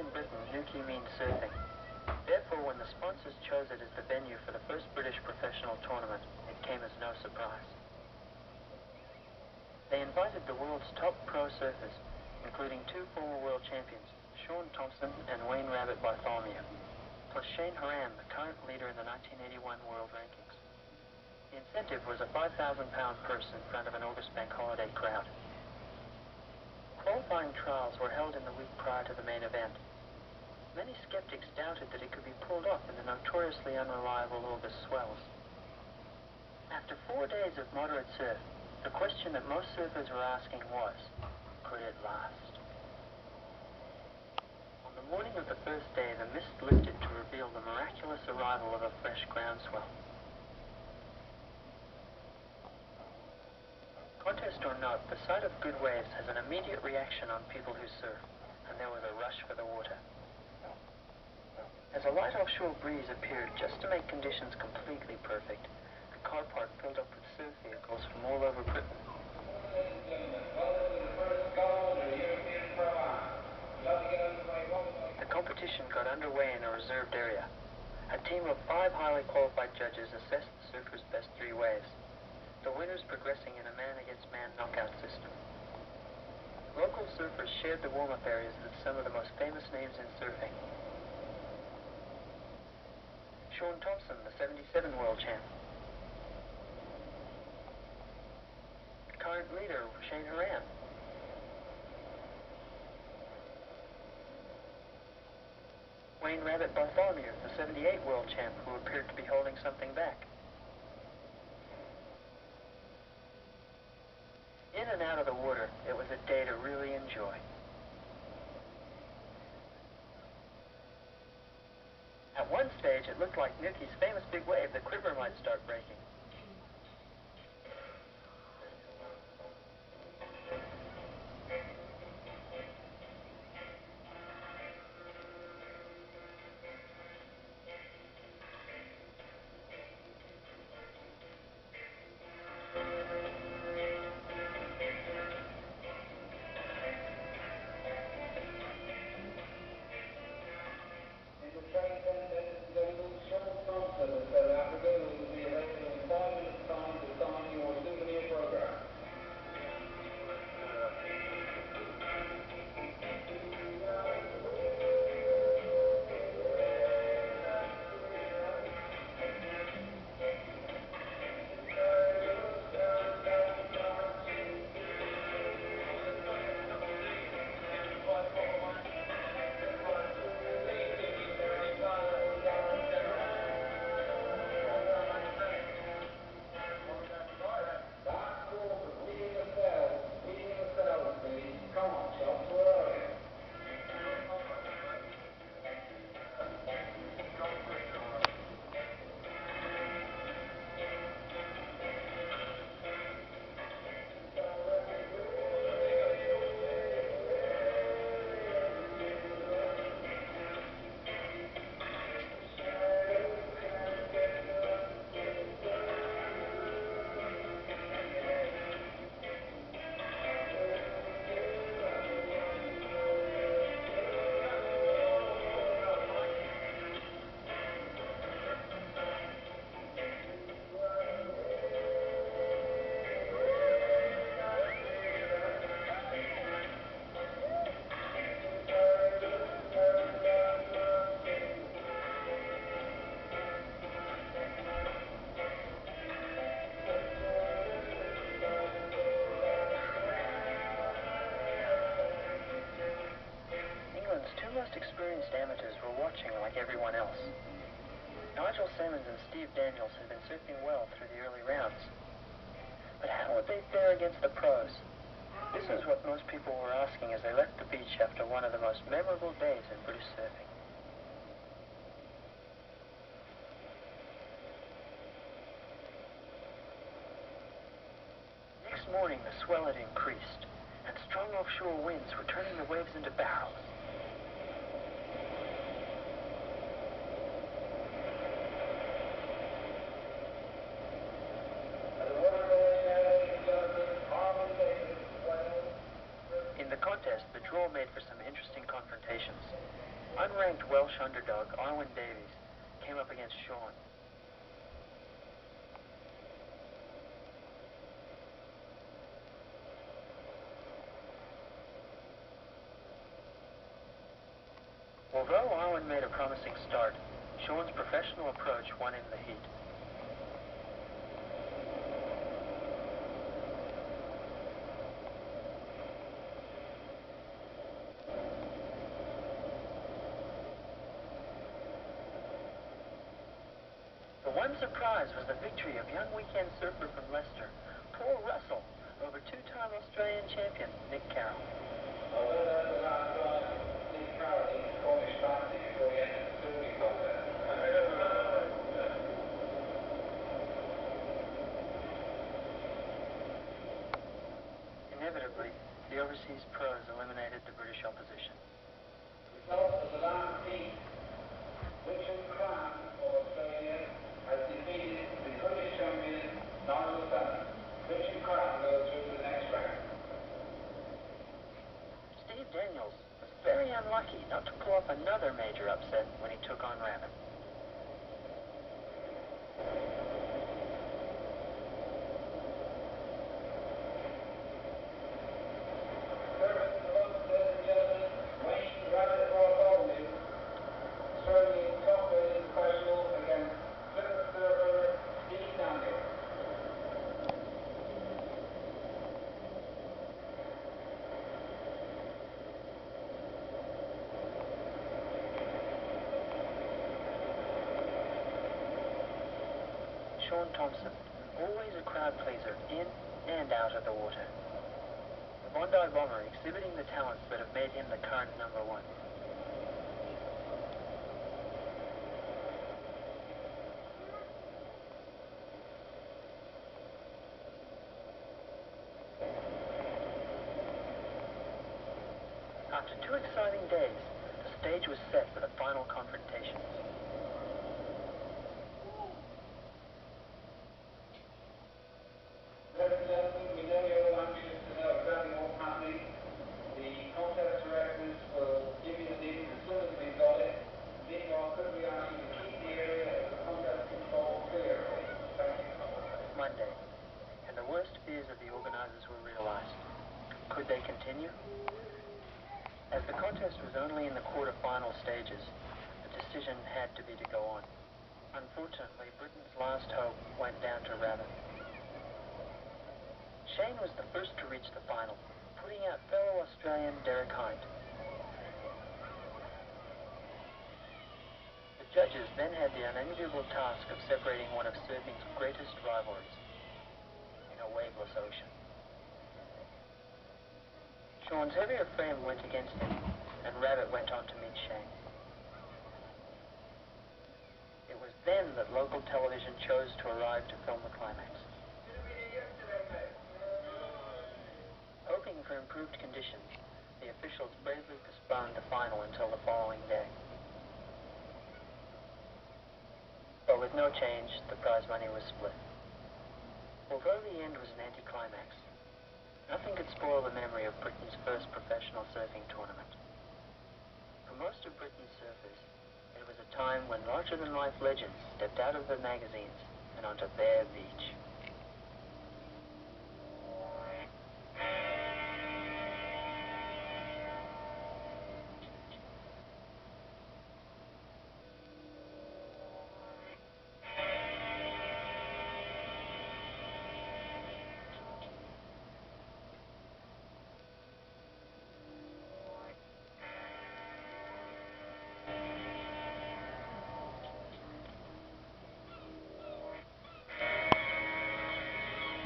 in Britain, Newquay means surfing. Therefore, when the sponsors chose it as the venue for the first British professional tournament, it came as no surprise. They invited the world's top pro surfers, including 2 former world champions, Sean Thompson and Wayne Rabbit Bartholomew, plus Shane Horan, the current leader in the 1981 world rankings. The incentive was a £5,000 purse in front of an August bank holiday crowd. Qualifying trials were held in the week prior to the main event. Many skeptics doubted that it could be pulled off in the notoriously unreliable August swells. After 4 days of moderate surf, the question that most surfers were asking was, could it last? On the morning of the first day, the mist lifted to reveal the miraculous arrival of a fresh groundswell. Contest or not, the sight of good waves has an immediate reaction on people who surf, and there was a rush for the water. As a light offshore breeze appeared just to make conditions completely perfect, the car park filled up with surf vehicles from all over Britain. The competition got underway in a reserved area. A team of 5 highly qualified judges assessed the surfers' best 3 waves, the winners progressing in a man-against-man knockout system. Local surfers shared the warm-up areas with some of the most famous names in surfing. Sean Thompson, the 77 world champ. Current leader, Shane Horan. Wayne Rabbit Bartholomew, the 78 world champ, who appeared to be holding something back. In and out of the water, it was a day to really enjoy. At one stage, it looked like Newquay's famous big wave, the Quiver, might start breaking. England's 2 most experienced amateurs were watching like everyone else. Nigel Simmons and Steve Daniels had been surfing well through the early rounds. But how would they fare against the pros? This is what most people were asking as they left the beach after one of the most memorable days in British surfing. Next morning, the swell had increased, and strong offshore winds were turning the waves into barrels. In the contest, the draw made for some interesting confrontations. unranked Welsh underdog Arwen Davies came up against Sean. Although Arwen made a promising start, Sean's professional approach won him the heat. The one surprise was the victory of young weekend surfer from Leicester, Paul Russell, over two-time Australian champion Nick Carroll. Inevitably, the overseas pros eliminated the British opposition. Result of the last heat, Richard Cram of Australia has defeated the British champion Nigel Sutton. Richard Cram goes through to the next round. Steve Daniels was very unlucky not to pull off another major upset when he took on Rabbit. Sean Thompson, always a crowd pleaser in and out of the water. The Bondi Bomber exhibiting the talents that have made him the current number one. After 2 exciting days, the stage was set for the final confrontations. Monday, and the worst fears of the organizers were realized. Could they continue? As the contest was only in the quarter-final stages, the decision had to be to go on. Unfortunately, Britain's last hope went down to Rabbit. Shane was the first to reach the final, putting out fellow Australian Derek Hind. The judges then had the unenviable task of separating one of surfing's greatest rivalries in a waveless ocean. Sean's heavier frame went against him, and Rabbit went on to meet Shane. It was then that local television chose to arrive to film the climax. Hoping for improved conditions, the officials bravely postponed the final until the following day. But with no change, the prize money was split. Although the end was an anticlimax, nothing could spoil the memory of Britain's first professional surfing tournament. For most of Britain's surfers, it was a time when larger-than-life legends stepped out of the magazines and onto their beach.